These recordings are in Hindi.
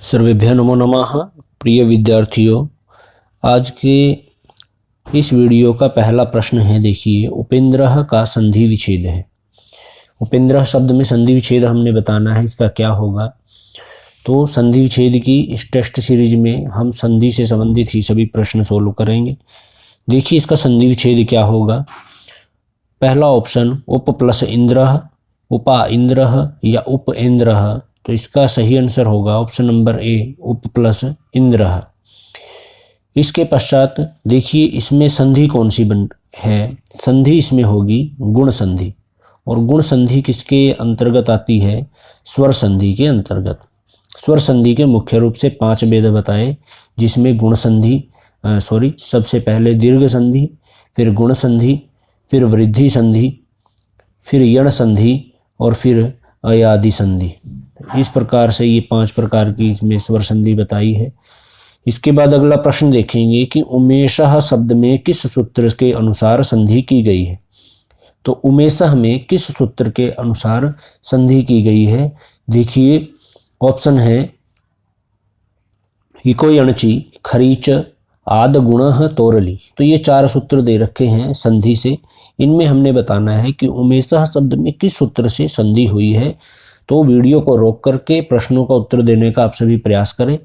सर्वेभ्यो नमो नमः। प्रिय विद्यार्थियों, आज के इस वीडियो का पहला प्रश्न है। देखिए, उपेंद्रः का संधि विच्छेद है। उपेंद्रः शब्द में संधि विच्छेद हमने बताना है, इसका क्या होगा। तो संधि विच्छेद की इस टेस्ट सीरीज में हम संधि से संबंधित ही सभी प्रश्न सोल्व करेंगे। देखिए, इसका संधि विच्छेद क्या होगा। पहला ऑप्शन उप प्लस इंद्रः, उपा इंद्रः या उप इंद्रः। तो इसका सही आंसर होगा ऑप्शन नंबर ए, उप प्लस इंद्रः। इसके पश्चात देखिए, इसमें संधि कौन सी बन है। संधि इसमें होगी गुण संधि, और गुण संधि किसके अंतर्गत आती है, स्वर संधि के अंतर्गत। स्वर संधि के मुख्य रूप से 5 भेद बताए, जिसमें गुण संधि सबसे पहले दीर्घ संधि, फिर गुण संधि, फिर वृद्धि संधि, फिर यण संधि और फिर अयादि संधि। इस प्रकार से ये 5 प्रकार की इसमें स्वर संधि बताई है। इसके बाद अगला प्रश्न देखेंगे कि उमेशः शब्द में किस सूत्र के अनुसार संधि की गई है। तो उमेशः में किस सूत्र के अनुसार संधि की गई है। देखिए, ऑप्शन है इको यणचि खरीच आद गुणः तोरली। तो ये 4 सूत्र दे रखे हैं संधि से। इनमें हमने बताना है कि उमेशः शब्द में किस सूत्र से संधि हुई है। तो वीडियो को रोक करके प्रश्नों का उत्तर देने का आप सभी प्रयास करें।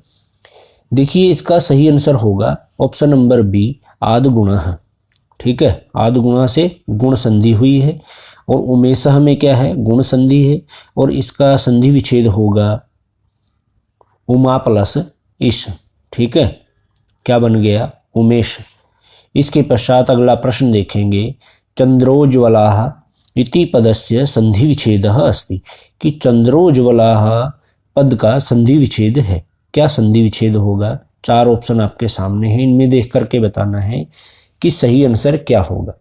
देखिए, इसका सही आंसर होगा ऑप्शन नंबर बी, आद गुणः। ठीक है, आद गुणः से गुण संधि हुई है, और उमेशः में क्या है, गुण संधि है, और इसका संधि विच्छेद होगा उमा प्लस इश। ठीक है, क्या बन गया, उमेश। इसके पश्चात अगला प्रश्न देखेंगे, चंद्रोज्ज्वलाः इति पदस्य संधि विच्छेदः अस्ति। कि चंद्रोज्ज्वलाः पद का संधि विच्छेद है। क्या संधि विच्छेद होगा। 4 ऑप्शन आपके सामने हैं, इनमें देख करके बताना है कि सही आंसर क्या होगा।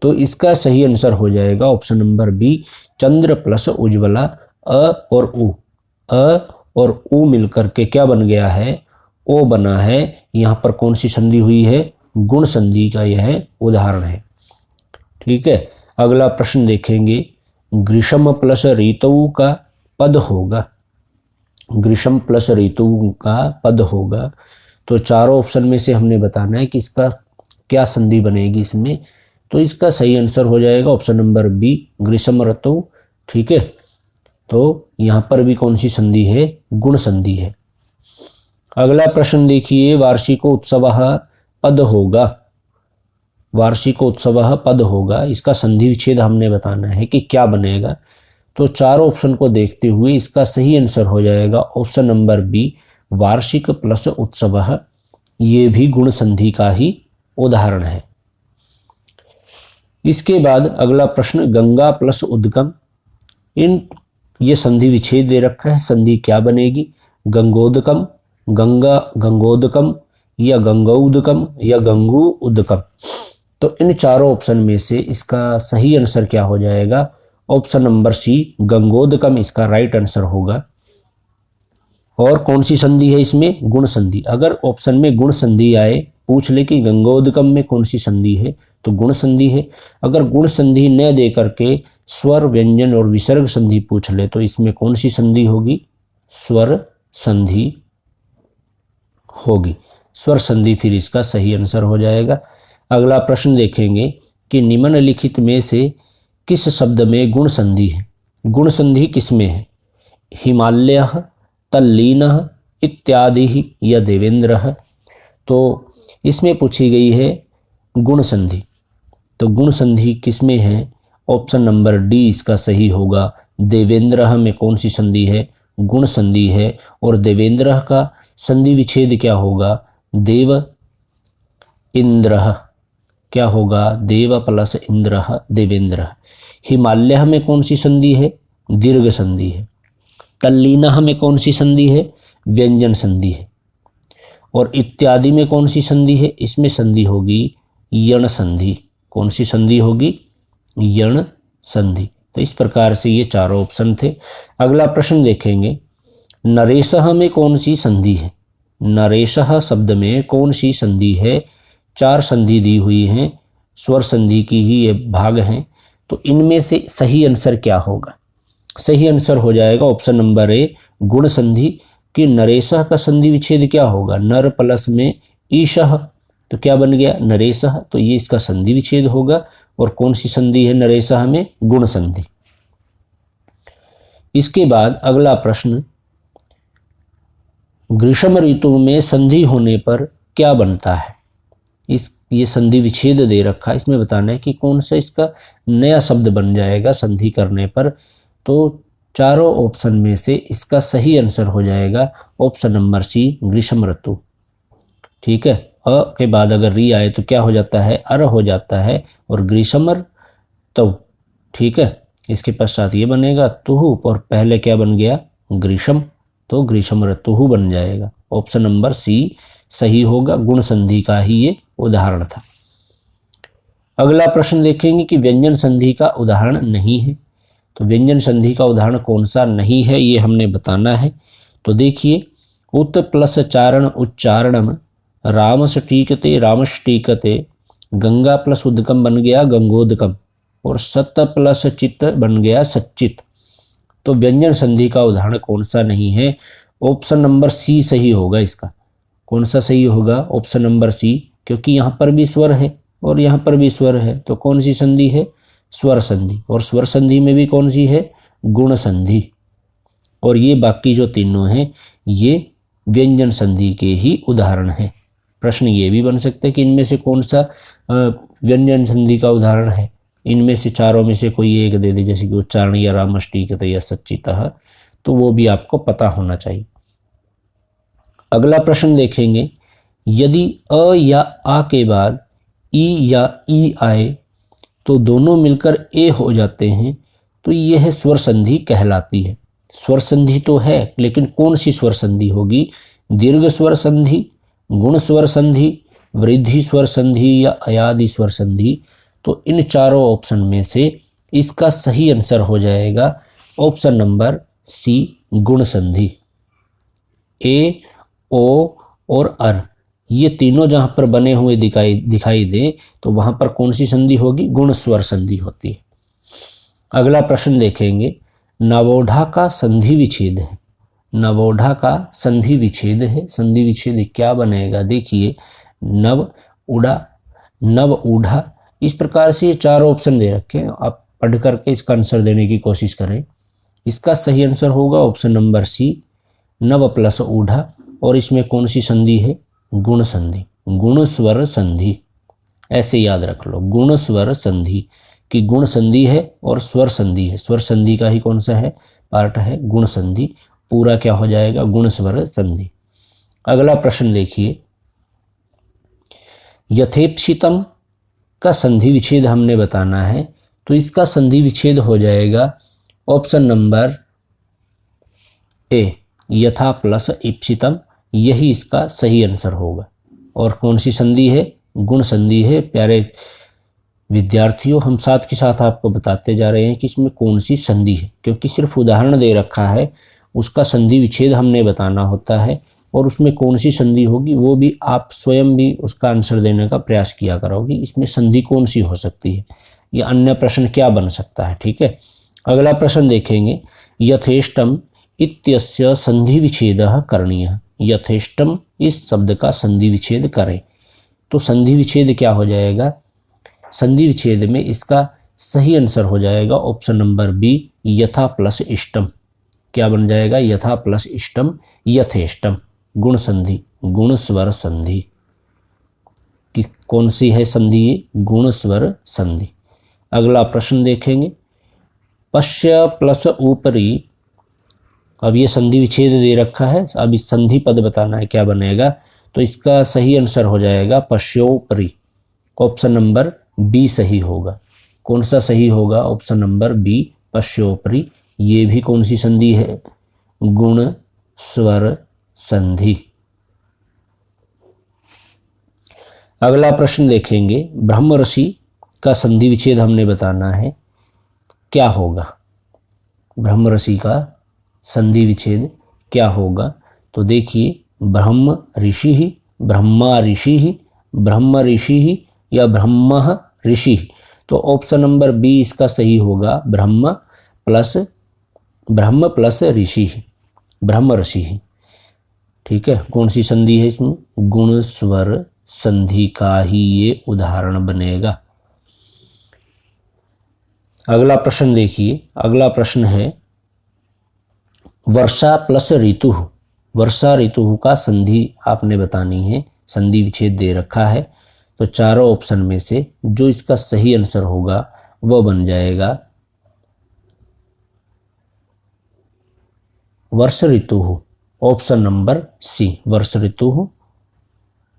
तो इसका सही आंसर हो जाएगा ऑप्शन नंबर बी, चंद्र प्लस उज्ज्वला। अ और उ मिलकर के क्या बन गया है, ओ बना है। यहाँ पर कौन सी संधि हुई है, गुण संधि का यह उदाहरण है। ठीक है, अगला प्रश्न देखेंगे, ग्रीष्म प्लस ऋतु का पद होगा। ग्रीष्म प्लस ऋतु का पद होगा। तो 4 ऑप्शन में से हमने बताना है कि इसका क्या संधि बनेगी इसमें। तो इसका सही आंसर हो जाएगा ऑप्शन नंबर बी, ग्रीष्म ऋतु। ठीक है, तो यहाँ पर भी कौन सी संधि है, गुण संधि है। अगला प्रश्न देखिए, वार्षिकोत्सवः पद होगा। वार्षिकोत्सवः पद होगा, इसका संधि विच्छेद हमने बताना है कि क्या बनेगा। तो 4 ऑप्शन को देखते हुए इसका सही आंसर हो जाएगा ऑप्शन नंबर बी, वार्षिक प्लस उत्सवः। ये भी गुण संधि का ही उदाहरण है। इसके बाद अगला प्रश्न, गंगा प्लस उद्गम। ये संधि विच्छेद दे रखा है, संधि क्या बनेगी, गंगोदकम, गंगोदकम या गंगोदकम या गंगू उदकम। तो इन 4 ऑप्शन में से इसका सही आंसर क्या हो जाएगा, ऑप्शन नंबर सी, गंगोदकम इसका राइट आंसर होगा। और कौन सी संधि है इसमें, गुण संधि। अगर ऑप्शन में गुण संधि आए, पूछ ले कि गंगोदकम में कौन सी संधि है, तो गुण संधि है। अगर गुण संधि न दे करके स्वर, व्यंजन और विसर्ग संधि पूछ ले, तो इसमें कौन सी संधि होगी, स्वर संधि होगी। स्वर संधि फिर इसका सही आंसर हो जाएगा। अगला प्रश्न देखेंगे कि निम्नलिखित में से किस शब्द में गुण संधि है। गुण संधि किस में है, हिमालयः, तल्लीनः इत्यादि या देवेंद्रः। तो इसमें पूछी गई है गुण संधि। तो गुण संधि किस में है, ऑप्शन नंबर डी इसका सही होगा। देवेंद्रः में कौन सी संधि है, गुण संधि है। और देवेंद्रः का संधि विच्छेद क्या होगा, देव इंद्रः। क्या होगा, देव प्लस इंद्रः, देवेंद्रः। हिमालय में कौन सी संधि है, दीर्घ संधि है। तल्लीनः में कौन सी संधि है, व्यंजन संधि है। और इत्यादि में कौन सी संधि है, इसमें संधि होगी यण संधि। कौन सी संधि होगी, यण संधि। तो इस प्रकार से ये 4 ऑप्शन थे। अगला प्रश्न देखेंगे, नरेशः में कौन सी संधि है। नरेशः शब्द में कौन सी संधि है। 4 संधि दी हुई हैं, स्वर संधि की ही ये भाग हैं। तो इनमें से सही आंसर क्या होगा, सही आंसर हो जाएगा ऑप्शन नंबर ए, गुण संधि। कि नरेशः का संधि विच्छेद क्या होगा, नर प्लस में ईशः, तो क्या बन गया नरेशः, तो ये इसका संधि विच्छेद होगा। और कौन सी संधि है नरेशः में, गुण संधि। इसके बाद अगला प्रश्न, ग्रीष्म ऋतु में संधि होने पर क्या बनता है। ये संधि विच्छेद दे रखा है, इसमें बताना है कि कौन सा इसका नया शब्द बन जाएगा संधि करने पर। तो चारों ऑप्शन में से इसका सही आंसर हो जाएगा ऑप्शन नंबर सी, ग्रीष्म ऋतु। ठीक है, अ के बाद अगर री आए तो क्या हो जाता है, अर हो जाता है, और ग्रीष्म ऋतु। ठीक है, इसके पश्चात ये बनेगा तुहु, और पहले क्या बन गया ग्रीष्म, तो ग्रीष्म ऋतु बन जाएगा। ऑप्शन नंबर सी सही होगा, गुण संधि का ही ये उदाहरण था। अगला प्रश्न देखेंगे कि व्यंजन संधि का उदाहरण नहीं है। तो व्यंजन संधि का उदाहरण कौन सा नहीं है ये हमने बताना है। तो देखिए, उत प्लस चारण उच्चारणम, रामष्टीकते रामष्टीकते, गंगा प्लस उदकम बन गया गंगोदकम, और सत प्लस चित्त बन गया सच्चित। तो व्यंजन संधि का उदाहरण कौन सा नहीं है, ऑप्शन नंबर सी सही होगा इसका। कौन सा सही होगा, ऑप्शन नंबर सी, क्योंकि यहाँ पर भी स्वर है और यहाँ पर भी स्वर है, तो कौन सी संधि है, स्वर संधि। और स्वर संधि में भी कौन सी है, गुण संधि। और ये बाकी जो तीनों हैं ये व्यंजन संधि के ही उदाहरण हैं। प्रश्न ये भी बन सकता है कि इनमें से कौन सा व्यंजन संधि का उदाहरण है, इनमें से चारों में से कोई एक दे दे, जैसे कि उच्चारण या रामष्टीकत या सच्चितः, तो वो भी आपको पता होना चाहिए। अगला प्रश्न देखेंगे, यदि अ या आ के बाद ई या ई आए तो दोनों मिलकर ए हो जाते हैं, तो यह स्वर संधि कहलाती है। स्वर संधि तो है, लेकिन कौन सी स्वर संधि होगी, दीर्घ स्वर संधि, गुण स्वर संधि, वृद्धि स्वर संधि या अयादि स्वर संधि। तो इन चारों ऑप्शन में से इसका सही आंसर हो जाएगा ऑप्शन नंबर सी, गुण संधि। ए, ओ और अर, ये तीनों जहां पर बने हुए दिखाई दे तो वहां पर कौन सी संधि होगी, गुण स्वर संधि होती है। अगला प्रश्न देखेंगे, नवोढ़ा का संधि विच्छेद है। नवोढ़ा का संधि विच्छेद है, संधि विच्छेद क्या बनेगा, देखिए नव उड़ा, नव ऊढ़ा, इस प्रकार से ये चारों ऑप्शन दे रखे हैं। आप पढ़ करके इसका आंसर देने की कोशिश करें। इसका सही आंसर होगा ऑप्शन नंबर सी, नव प्लस ऊढ़ा। और इसमें कौन सी संधि है, गुण संधि, गुण स्वर संधि। ऐसे याद रख लो, गुण स्वर संधि की गुण संधि है और स्वर संधि है। स्वर संधि का ही कौन सा है, पार्ट है गुण संधि। पूरा क्या हो जाएगा, गुण स्वर संधि। अगला प्रश्न देखिए, यथेप्सितम का संधि विच्छेद हमने बताना है, तो इसका संधि विच्छेद हो जाएगा ऑप्शन नंबर ए, यथा प्लस इप्सितम, यही इसका सही आंसर होगा। और कौन सी संधि है, गुण संधि है। प्यारे विद्यार्थियों, हम साथ के साथ आपको बताते जा रहे हैं कि इसमें कौन सी संधि है, क्योंकि सिर्फ उदाहरण दे रखा है, उसका संधि विच्छेद हमने बताना होता है, और उसमें कौन सी संधि होगी वो भी आप स्वयं भी उसका आंसर देने का प्रयास किया करोगे। इसमें संधि कौन सी हो सकती है, या अन्य प्रश्न क्या बन सकता है। ठीक है, अगला प्रश्न देखेंगे, यथेष्टम इत्यस्य संधि विच्छेदः करणीयः। यथेष्टम इस शब्द का संधि विच्छेद करें, तो संधि विच्छेद क्या हो जाएगा, संधि विच्छेद में इसका सही आंसर हो जाएगा ऑप्शन नंबर बी, यथा प्लस इष्टम। क्या बन जाएगा, यथा प्लस इष्टम, यथेष्टम, गुण संधि, गुण स्वर संधि। कि कौन सी है संधि, गुण स्वर संधि। अगला प्रश्न देखेंगे, पश्य प्लस ऊपरी, अब ये संधि विच्छेद दे रखा है, अब इस संधि पद बताना है क्या बनेगा, तो इसका सही आंसर हो जाएगा पश्योपरि। ऑप्शन नंबर बी सही होगा। कौन सा सही होगा, ऑप्शन नंबर बी, पश्योपरि। ये भी कौन सी संधि है, गुण स्वर संधि। अगला प्रश्न देखेंगे, ब्रह्मर्षि का संधि विच्छेद हमने बताना है, क्या होगा, ब्रह्मर्षि का संधि विच्छेद क्या होगा। तो देखिए, ब्रह्म ऋषि ही, ब्रह्मा ऋषि ही, ब्रह्म ऋषि ही या ब्रह्म ऋषि। तो ऑप्शन नंबर बी इसका सही होगा, ब्रह्म प्लस ऋषि ही, ब्रह्म ऋषि ही। ठीक है, कौन सी संधि है इसमें? गुण स्वर संधि का ही ये उदाहरण बनेगा। अगला प्रश्न देखिए, अगला प्रश्न है वर्षा प्लस ऋतु। वर्षा ऋतु का संधि आपने बतानी है, संधि विच्छेद दे रखा है। तो चारों ऑप्शन में से जो इसका सही आंसर होगा वह बन जाएगा वर्ष ऋतु, ऑप्शन नंबर सी, वर्ष ऋतु,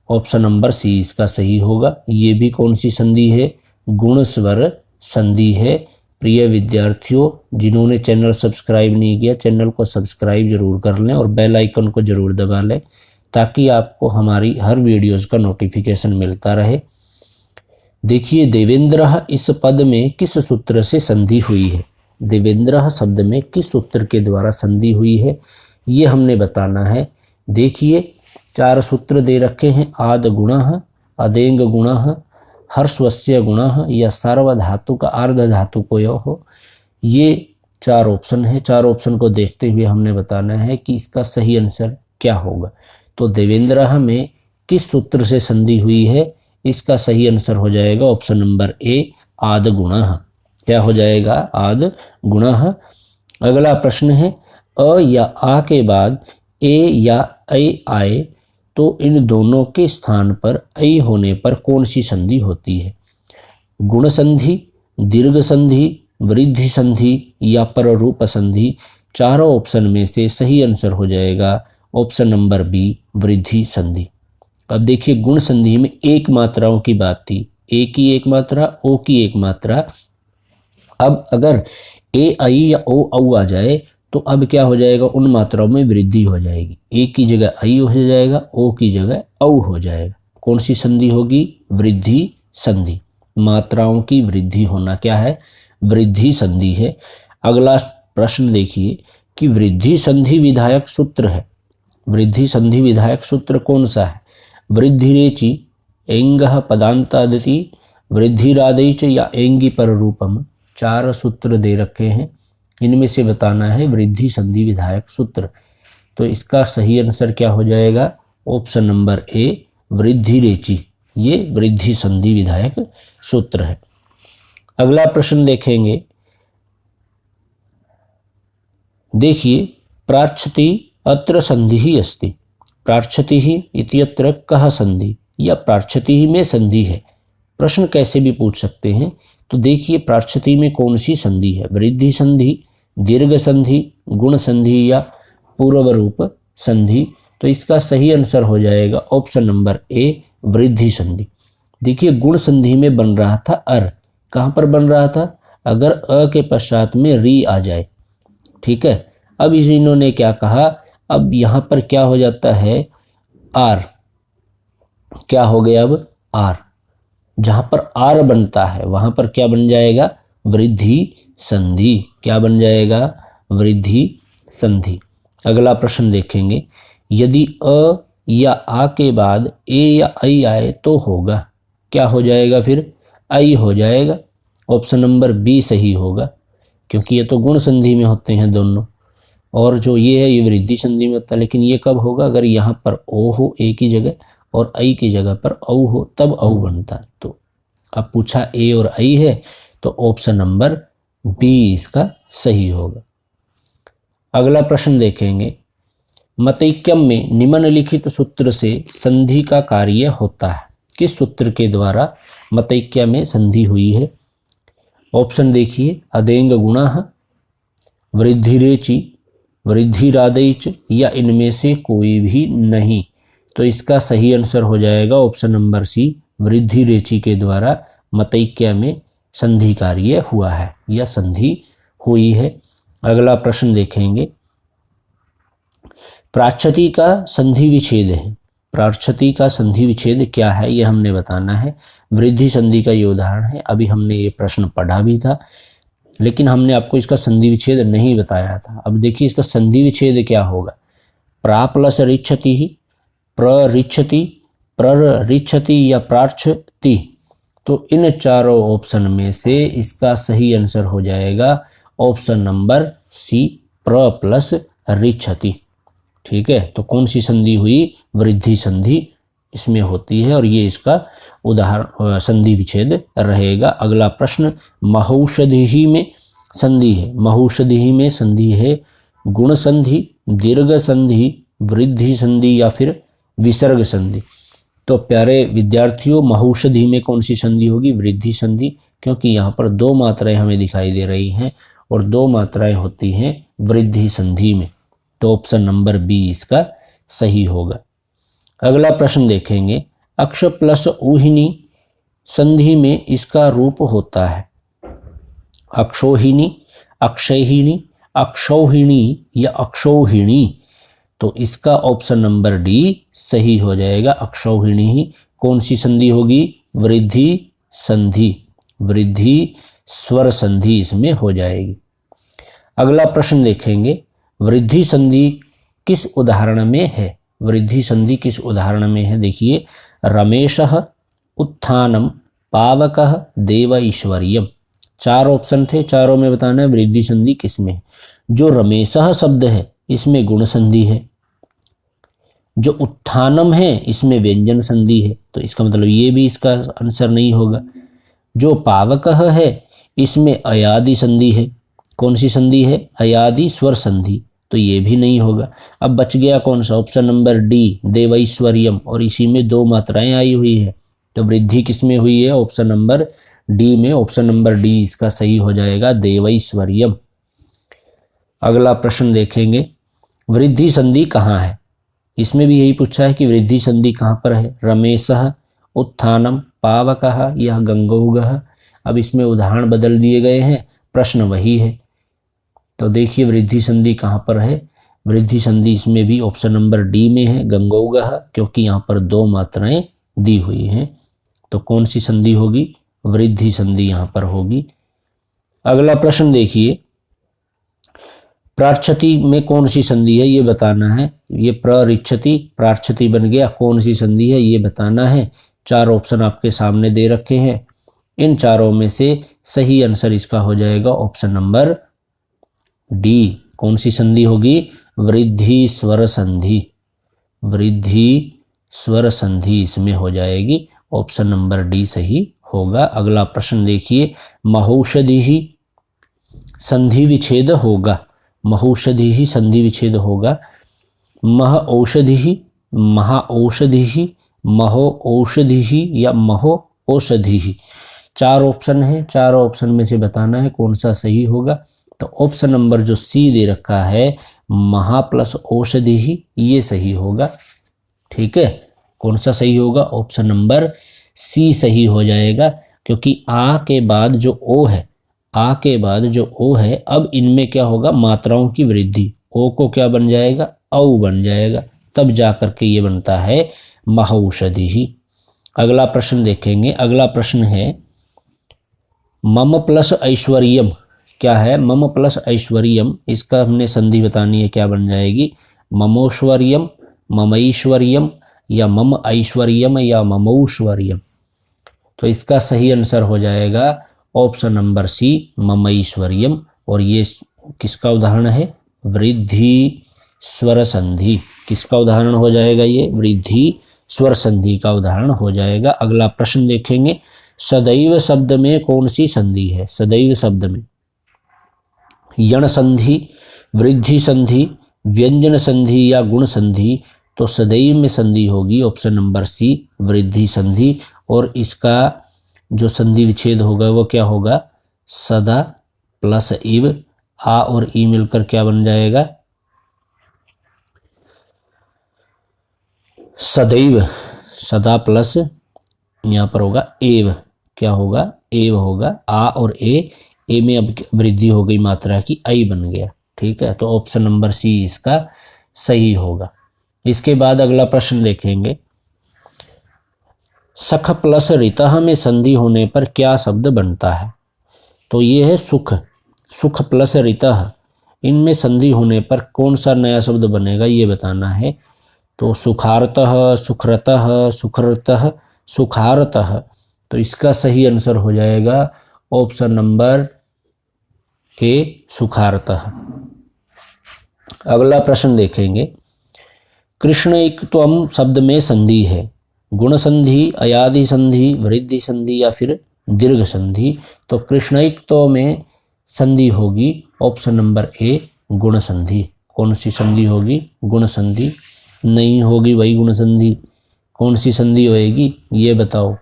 ऑप्शन नंबर सी इसका सही होगा। ये भी कौन सी संधि है? गुण स्वर संधि है। प्रिय विद्यार्थियों, जिन्होंने चैनल सब्सक्राइब नहीं किया, चैनल को सब्सक्राइब जरूर कर लें और बेल आइकन को जरूर दबा लें ताकि आपको हमारी हर वीडियोस का नोटिफिकेशन मिलता रहे। देखिए, देवेंद्र इस पद में किस सूत्र से संधि हुई है? देवेंद्र शब्द में किस सूत्र के द्वारा संधि हुई है ये हमने बताना है। देखिए, चार सूत्र दे रखे हैं, आद गुणः, अदेंग गुणः, हर्षवस्य गुणः या सार्वधातु का अर्ध धातु को यो हो। ये चार ऑप्शन है। चार ऑप्शन को देखते हुए हमने बताना है कि इसका सही आंसर क्या होगा। तो देवेंद्र में किस सूत्र से संधि हुई है? इसका सही आंसर हो जाएगा ऑप्शन नंबर ए, आद गुणः। क्या हो जाएगा? आद गुणः। अगला प्रश्न है अ या आ के बाद ए या ऐ आए तो इन दोनों के स्थान पर ऐ होने पर कौन सी संधि होती है? गुण संधि, दीर्घ संधि, वृद्धि संधि या पररूप संधि। चारों ऑप्शन में से सही आंसर हो जाएगा ऑप्शन नंबर बी, वृद्धि संधि। अब देखिए, गुण संधि में एक मात्राओं की बात थी, ए की एक मात्रा, ओ की एक मात्रा। अब अगर ए आई या ओ औ आ जाए तो अब क्या हो जाएगा? उन मात्राओं में वृद्धि हो जाएगी। ए की जगह आई हो जाएगा, ओ की जगह औ हो जाएगा। कौन सी संधि होगी? वृद्धि संधि। मात्राओं की वृद्धि होना क्या है? वृद्धि संधि है। अगला प्रश्न देखिए कि वृद्धि संधि विधायक सूत्र है। वृद्धि संधि विधायक सूत्र कौन सा है? वृद्धिरेचि, एंगः पदांतादिति, वृद्धिरादैच या एंगी पररूपम। चार सूत्र दे रखे हैं, इनमें से बताना है वृद्धि संधि विधायक सूत्र। तो इसका सही आंसर क्या हो जाएगा? ऑप्शन नंबर ए, वृद्धिरेचि। ये वृद्धि संधि विधायक सूत्र है। अगला प्रश्न देखेंगे। देखिए, प्रार्च्छति अत्र संधि अस्ति। प्रार्च्छति इत्यत्र कः संधि या प्रार्च्छति में संधि है। प्रश्न कैसे भी पूछ सकते हैं। तो देखिए, प्रार्च्छति में कौन सी संधि है? वृद्धि संधि, दीर्घ संधि, गुण संधि या पूर्व रूप संधि। तो इसका सही आंसर हो जाएगा ऑप्शन नंबर ए, वृद्धि संधि। देखिए, गुण संधि में बन रहा था अर। कहाँ पर बन रहा था? अगर अ के पश्चात में री आ जाए, ठीक है। अब इन्होंने क्या कहा? अब यहाँ पर क्या हो जाता है? आर। क्या हो गया? अब आर। जहाँ पर आर बनता है वहाँ पर क्या बन जाएगा? वृद्धि संधि। क्या बन जाएगा? वृद्धि संधि। अगला प्रश्न देखेंगे। यदि अ या आ के बाद ए या ऐ आए तो होगा, क्या हो जाएगा? फिर ऐ हो जाएगा। ऑप्शन नंबर बी सही होगा, क्योंकि ये तो गुण संधि में होते हैं दोनों, और जो ये है ये वृद्धि संधि में होता है। लेकिन ये कब होगा? अगर यहाँ पर ओ हो ए की जगह और ऐ की जगह पर औ हो, तब औ बनता है। तो अब पूछा ए और ऐ है तो ऑप्शन नंबर बी इसका सही होगा। अगला प्रश्न देखेंगे। मतैक्यम में निम्नलिखित सूत्र से संधि का कार्य होता है। किस सूत्र के द्वारा मतैक्य में संधि हुई है? ऑप्शन देखिए, अदेंग गुणः, वृद्धिरेचि, वृद्धिरादैच या इनमें से कोई भी नहीं। तो इसका सही आंसर हो जाएगा ऑप्शन नंबर सी, वृद्धिरेचि के द्वारा मतैक्य में संधि कार्य हुआ है या संधि हुई है। अगला प्रश्न देखेंगे। प्रार्च्छति का संधि विच्छेद है। प्रार्च्छति का संधि विच्छेद क्या है यह हमने बताना है। वृद्धि संधि का ये उदाहरण है। अभी हमने ये प्रश्न पढ़ा भी था, लेकिन हमने आपको इसका संधि विच्छेद नहीं बताया था। अब देखिए, इसका संधि विच्छेद क्या होगा। प्रा प्लस रिच्छति ही, प्ररिच्छति, प्ररिच्छति या प्रार्च्छति। तो इन चारों ऑप्शन में से इसका सही आंसर हो जाएगा ऑप्शन नंबर सी, प्र प्लस रिच्छति। ठीक है, तो कौन सी संधि हुई? वृद्धि संधि इसमें होती है और ये इसका उदाहरण संधि विच्छेद रहेगा। अगला प्रश्न, महौषधि में संधि है। महौषधि में संधि है गुण संधि, दीर्घ संधि, वृद्धि संधि या फिर विसर्ग संधि। तो प्यारे विद्यार्थियों, महौषधि में कौन सी संधि होगी? वृद्धि संधि, क्योंकि यहाँ पर दो मात्राएं हमें दिखाई दे रही हैं और दो मात्राएं होती हैं वृद्धि संधि में। तो ऑप्शन नंबर बी इसका सही होगा। अगला प्रश्न देखेंगे, अक्ष प्लस ऊहिनी संधि में इसका रूप होता है अक्षोहिणी, अक्षयहिणी, अक्षौहिणी या अक्षौहिणी। तो इसका ऑप्शन नंबर डी सही हो जाएगा, अक्षौहिणी ही। कौन सी संधि होगी? वृद्धि संधि, वृद्धि स्वर संधि इसमें हो जाएगी। अगला प्रश्न देखेंगे, वृद्धि संधि किस उदाहरण में है? वृद्धि संधि किस उदाहरण में है? देखिए, रमेशः, उत्थानम, पावकः, देव ईश्वर्यम। चार ऑप्शन थे, चारों में बताना है वृद्धि संधि किसमें है। जो रमेशः शब्द है इसमें गुण संधि है, जो उत्थानम है इसमें व्यंजन संधि है, तो इसका मतलब ये भी इसका आंसर नहीं होगा। जो पावकः है इसमें अयादि संधि है। कौन सी संधि है? अयादि स्वर संधि, तो ये भी नहीं होगा। अब बच गया कौन सा? ऑप्शन नंबर डी, देवैश्वर्यम, और इसी में दो मात्राएं आई हुई है। तो वृद्धि किस में हुई है? ऑप्शन नंबर डी में। ऑप्शन नंबर डी इसका सही हो जाएगा, देवैश्वर्यम। अगला प्रश्न देखेंगे, वृद्धि संधि कहाँ है? इसमें भी यही पूछा है कि वृद्धि संधि कहाँ पर है? रमेशः, उत्थानम, पावकः या गंगौगः। अब इसमें उदाहरण बदल दिए गए हैं, प्रश्न वही है। तो देखिए वृद्धि संधि कहाँ पर है? वृद्धि संधि इसमें भी ऑप्शन नंबर डी में है, गंगौगः, क्योंकि यहाँ पर दो मात्राएं दी हुई हैं। तो कौन सी संधि होगी? वृद्धि संधि यहाँ पर होगी। अगला प्रश्न देखिए, प्रार्च्छति में कौन सी संधि है ये बताना है। ये प्ररिच्छति, प्रार्च्छति बन गया। कौन सी संधि है ये बताना है। चार ऑप्शन आपके सामने दे रखे हैं, इन चारों में से सही आंसर इसका हो जाएगा ऑप्शन नंबर डी। कौन सी संधि होगी? वृद्धि स्वर संधि, वृद्धि स्वर संधि इसमें हो जाएगी। ऑप्शन नंबर डी सही होगा। अगला प्रश्न देखिए, महौषधि ही संधि विच्छेद होगा। महौषधि ही संधि विच्छेद होगा। मह औषधि ही, महाऔषधि ही, महो औषधि ही या महो औषधि ही। चार ऑप्शन है, चार ऑप्शन में से बताना है कौन सा सही होगा। तो ऑप्शन नंबर जो सी दे रखा है, महा प्लस औषधि ही, ये सही होगा। ठीक है, कौन सा सही होगा? ऑप्शन नंबर सी सही हो जाएगा, क्योंकि आ के बाद जो ओ है, आ के बाद जो ओ है, अब इनमें क्या होगा? मात्राओं की वृद्धि। ओ को क्या बन जाएगा? औ बन जाएगा, तब जा करके ये बनता है महौषधि ही। अगला प्रश्न देखेंगे। अगला प्रश्न है, मम प्लस ऐश्वर्यम क्या है? मम प्लस ऐश्वर्यम, इसका हमने संधि बतानी है, क्या बन जाएगी? ममोश्वर्यम, ममैश्वर्यम या मम ऐश्वर्यम या ममौश्वर्यम। तो इसका सही आंसर हो जाएगा ऑप्शन नंबर सी, ममैश्वर्यम। और ये किसका उदाहरण है? वृद्धि स्वर संधि। किसका उदाहरण हो जाएगा? ये वृद्धि स्वर संधि का उदाहरण हो जाएगा। अगला प्रश्न देखेंगे, सदैव शब्द में कौन सी संधि है? सदैव शब्द में यण संधि, वृद्धि संधि, व्यंजन संधि या गुण संधि। तो सदैव में संधि होगी ऑप्शन नंबर सी, वृद्धि संधि। और इसका जो संधि विच्छेद होगा वो क्या होगा? सदा प्लस इव, आ और ई मिलकर क्या बन जाएगा? सदैव। सदा प्लस यहाँ पर होगा एव, क्या होगा? एव होगा। आ और ए में अब वृद्धि हो गई मात्रा की, आई बन गया। ठीक है, तो ऑप्शन नंबर सी इसका सही होगा। इसके बाद अगला प्रश्न देखेंगे, सख प्लस रितः में संधि होने पर क्या शब्द बनता है? तो ये है सुख, सुख प्लस रितः, इनमें संधि होने पर कौन सा नया शब्द बनेगा ये बताना है। तो सुखार्तः, सुखरतः, सुखरतः, सुखारतः। तो इसका सही आंसर हो जाएगा ऑप्शन नंबर ए, सुखारतः। अगला प्रश्न देखेंगे, कृष्णैक्त्वम शब्द में संधि है, गुण संधि, अयादि संधि, वृद्धि संधि या फिर दीर्घ संधि। तो कृष्णैक्त्व में संधि होगी ऑप्शन नंबर ए, गुण संधि। कौन सी संधि होगी? गुण संधि। नहीं होगी वही गुण संधि, कौन सी संधि होएगी ये बताओ?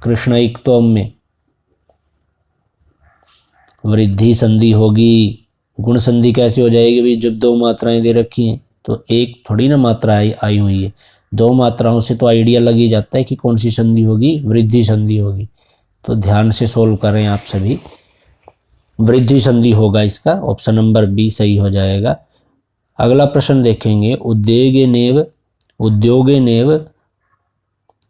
कृष्णैक्त्व में वृद्धि संधि होगी। गुण संधि कैसे हो जाएगी भाई? जब दो मात्राएं दे रखी हैं तो एक थोड़ी ना मात्रा आई हुई है, दो मात्राओं से तो आइडिया लग ही जाता है कि कौन सी संधि होगी, वृद्धि संधि होगी। तो ध्यान से सोल्व करें आप सभी, वृद्धि संधि होगा इसका, ऑप्शन नंबर बी सही हो जाएगा। अगला प्रश्न देखेंगे, उद्योगेनेव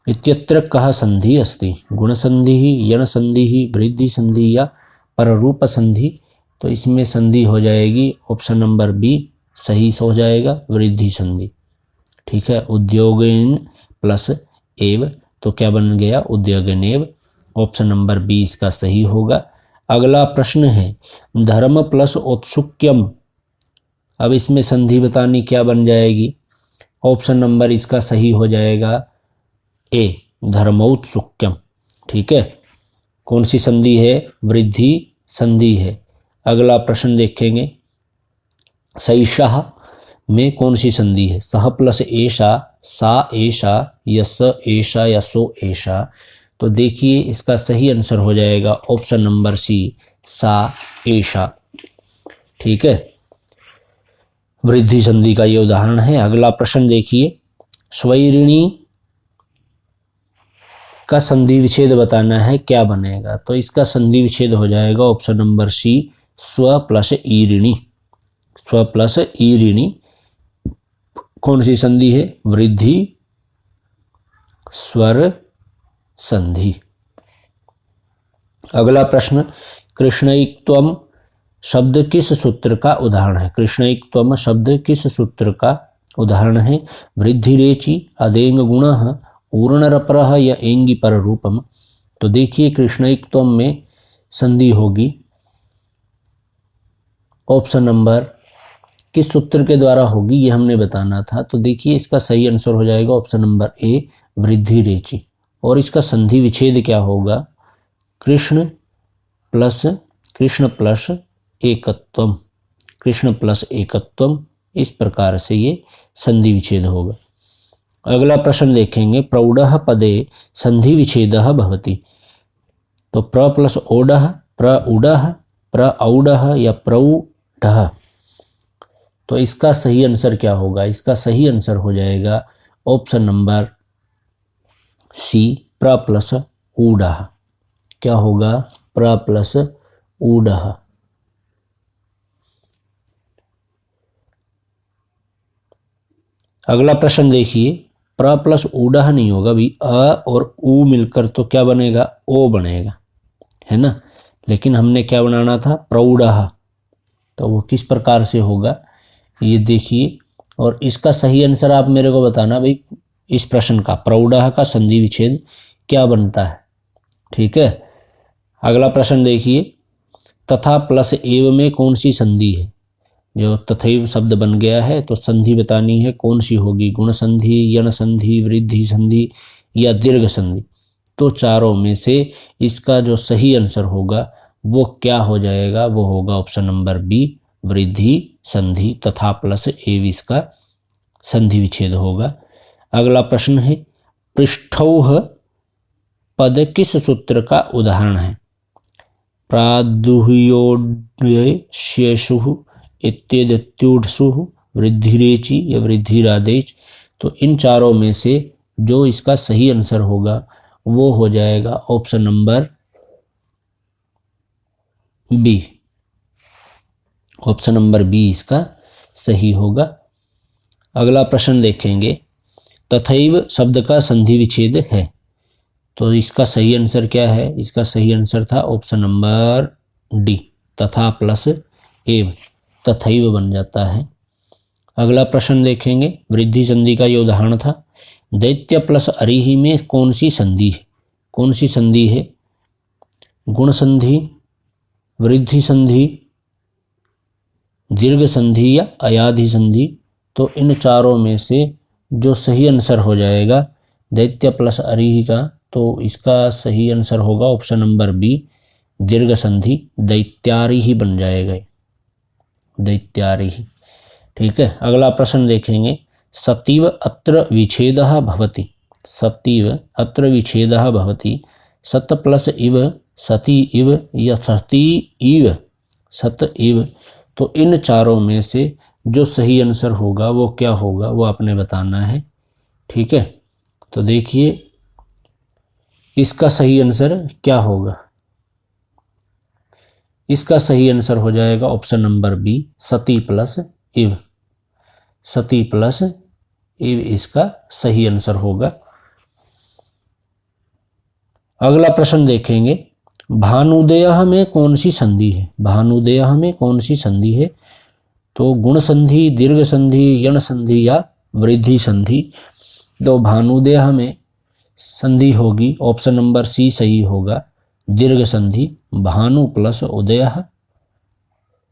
इत्यत्र कः संधि अस्ति? गुण संधि, यण संधि, वृद्धि संधि या पररूप संधि? तो इसमें संधि हो जाएगी ऑप्शन नंबर बी सही हो जाएगा, वृद्धि संधि। ठीक है, उद्योगेन प्लस एव तो क्या बन गया? उद्योगेनेव। ऑप्शन नंबर बी इसका सही होगा। अगला प्रश्न है, धर्म प्लस औत्सुक्यम। अब इसमें संधि बतानी, क्या बन जाएगी? ऑप्शन नंबर इसका सही हो जाएगा ए, धर्मौत्सुक्यम। ठीक है, कौन सी संधि है? वृद्धि संधि है। अगला प्रश्न देखेंगे, सैषः में कौन सी संधि है? सह प्लस एषा, सा एषा, यस एषा या सो एषा? तो देखिए इसका सही आंसर हो जाएगा ऑप्शन नंबर सी, सा एषा। ठीक है, वृद्धि संधि का ये उदाहरण है। अगला प्रश्न देखिए, स्वैरिणी का संधि विच्छेद बताना है, क्या बनेगा? तो इसका संधि विच्छेद हो जाएगा ऑप्शन नंबर सी, स्व प्लस ईरिणी। स्व प्लस ईरिणी कौन सी संधि है? वृद्धि स्वर संधि। अगला प्रश्न, कृष्णैक्त्वम शब्द किस सूत्र का उदाहरण है? कृष्णैक्त्वम शब्द किस सूत्र का उदाहरण है? वृद्धिरेचि, अदेंग गुणः, ऊर्णरपरः या एंगी पर रूपम? तो देखिए कृष्णैक्त्वम में संधि होगी ऑप्शन नंबर किस सूत्र के द्वारा होगी ये हमने बताना था। तो देखिए इसका सही आंसर हो जाएगा ऑप्शन नंबर ए, वृद्धिरेचि। और इसका संधि विच्छेद क्या होगा? कृष्ण प्लस एकत्वम, कृष्ण प्लस एकत्वम, इस प्रकार से ये संधि विच्छेद होगा। अगला प्रश्न देखेंगे, प्रौढ़ः पदे संधि विच्छेदः भवति। तो प्र प्लस ओढ़ः, प्रऊढ़ः, प्रऔढ़ः या प्रौढ़ः? तो इसका सही आंसर क्या होगा? इसका सही आंसर हो जाएगा ऑप्शन नंबर सी, प्र प्लस ऊढ़ः। क्या होगा? प्र प्लस ऊढ़ः। अगला प्रश्न देखिए, प्र प्लस ऊढ़ः नहीं होगा भी, अ और ऊ मिलकर तो क्या बनेगा? ओ बनेगा, है ना। लेकिन हमने क्या बनाना था? प्रौढ़ः। तो वो किस प्रकार से होगा ये देखिए, और इसका सही आंसर आप मेरे को बताना भाई, इस प्रश्न का प्रौढ़ः का संधि विच्छेद क्या बनता है। ठीक है, अगला प्रश्न देखिए, तथा प्लस एव में कौन सी संधि है? जो तथैव शब्द बन गया है तो संधि बतानी है, कौन सी होगी? गुण संधि, यण संधि, वृद्धि संधि या दीर्घ संधि? तो चारों में से इसका जो सही आंसर होगा वो क्या हो जाएगा? वो होगा ऑप्शन नंबर बी, वृद्धि संधि। तथा प्लस एव इसका संधि विच्छेद होगा। अगला प्रश्न है, पृष्ठौः पद किस सूत्र का उदाहरण है? प्रादुह्योड्येषु इत्येदत्यूढसु, वृद्धिरेचि या वृद्धिरादेच? तो इन चारों में से जो इसका सही आंसर होगा वो हो जाएगा option number B. Option number B इसका सही होगा। अगला प्रश्न देखेंगे, तथैव शब्द का संधि विच्छेद है, तो इसका सही आंसर क्या है? इसका सही आंसर था ऑप्शन नंबर डी, तथा प्लस एव, तथैव बन जाता है। अगला प्रश्न देखेंगे, वृद्धि संधि का ये उदाहरण था। दैत्य प्लस अरिहि में कौन सी संधि है? कौन सी संधि है? गुण संधि, वृद्धि संधि, दीर्घ संधि या अयाधि संधि? तो इन चारों में से जो सही आंसर हो जाएगा दैत्य प्लस अरिही का, तो इसका सही आंसर होगा ऑप्शन नंबर बी, दीर्घ संधि दैत्यारी ही बन जाएगा, दैत्यारी ही। ठीक है, अगला प्रश्न देखेंगे। सतीव अत्र विच्छेदः भवति, सतीव अत्र विच्छेदः भवति, सत प्लस इव, सती इव या सती इव, सत इव, तो इन चारों में से जो सही आंसर होगा वो क्या होगा, वो आपने बताना है। ठीक है, तो देखिए इसका सही आंसर क्या होगा। इसका सही आंसर हो जाएगा ऑप्शन नंबर बी, सती प्लस इव, सती प्लस इव इसका सही आंसर होगा। अगला प्रश्न देखेंगे। भानुदेयः में कौन सी संधि है, भानुदेयः में कौन सी संधि है, तो गुण संधि, दीर्घ संधि, यण संधि या वृद्धि संधि। तो भानुदेयः में संधि होगी ऑप्शन नंबर सी सही होगा, दीर्घ संधि, भानु प्लस उदयः,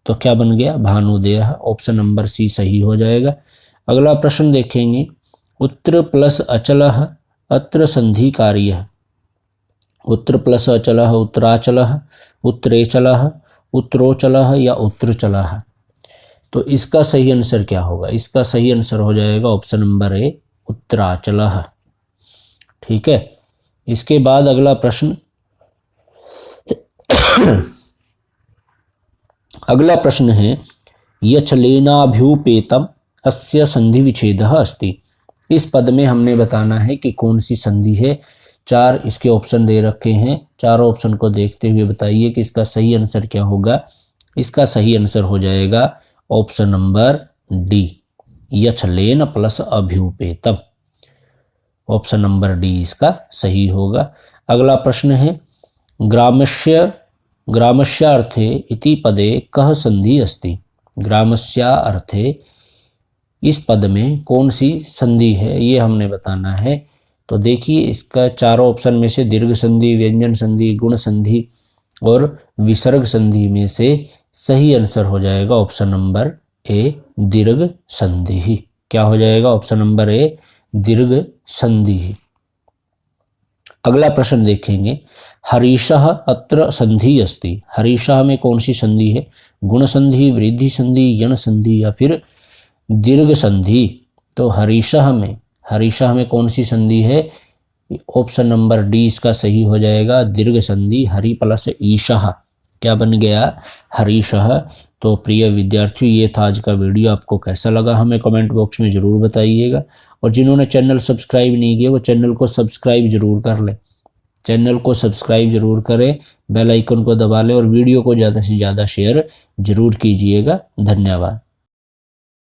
तो क्या बन गया भानुदेयः, ऑप्शन नंबर सी सही हो जाएगा। अगला प्रश्न देखेंगे। उत्तर प्लस अचलः अत्र संधि कार्य, उत्तर प्लस अचलः उत्तराचलः, उत्तरेचलः, उत्तरोचलः या उत्तरचलः, तो इसका सही आंसर क्या होगा। इसका सही आंसर हो जाएगा ऑप्शन नंबर ए, उत्तराचलः। ठीक है, इसके बाद अगला प्रश्न अगला प्रश्न है। यचलेनाभ्युपेतम अस्य संधि विच्छेदः अस्ति, इस पद में हमने बताना है कि कौन सी संधि है। चार इसके ऑप्शन दे रखे हैं, चारों ऑप्शन को देखते हुए बताइए कि इसका सही आंसर क्या होगा। इसका सही आंसर हो जाएगा ऑप्शन नंबर डी, यचलेन प्लस अभ्युपेतम, ऑप्शन नंबर डी इसका सही होगा। अगला प्रश्न है। ग्रामस्यार्थे इति पदे कः संधि अस्ति, ग्रामस्यार्थे इस पद में कौन सी संधि है ये हमने बताना है। तो देखिए इसका चारों ऑप्शन में से दीर्घ संधि, व्यंजन संधि, गुण संधि और विसर्ग संधि में से सही आंसर हो जाएगा ऑप्शन नंबर ए, दीर्घ संधि ही। क्या हो जाएगा ऑप्शन नंबर ए, दीर्घ संधि ही। अगला प्रश्न देखेंगे। हरीशः अत्र संधि अस्ति, हरीशः में कौन सी संधि है, गुण संधि, वृद्धि संधि, यण संधि या फिर दीर्घ संधि। तो हरीशः में कौन सी संधि है, ऑप्शन नंबर डी इसका सही हो जाएगा, दीर्घ संधि, हरि प्लस ईशः, क्या बन गया हरीशः। तो प्रिय विद्यार्थियों, ये था आज का वीडियो। आपको कैसा लगा हमें कमेंट बॉक्स में ज़रूर बताइएगा, और जिन्होंने चैनल सब्सक्राइब नहीं किया वो चैनल को सब्सक्राइब जरूर कर लें, चैनल को सब्सक्राइब जरूर करें, बेल आइकन को दबा लें और वीडियो को ज़्यादा से ज़्यादा शेयर जरूर कीजिएगा। धन्यवाद।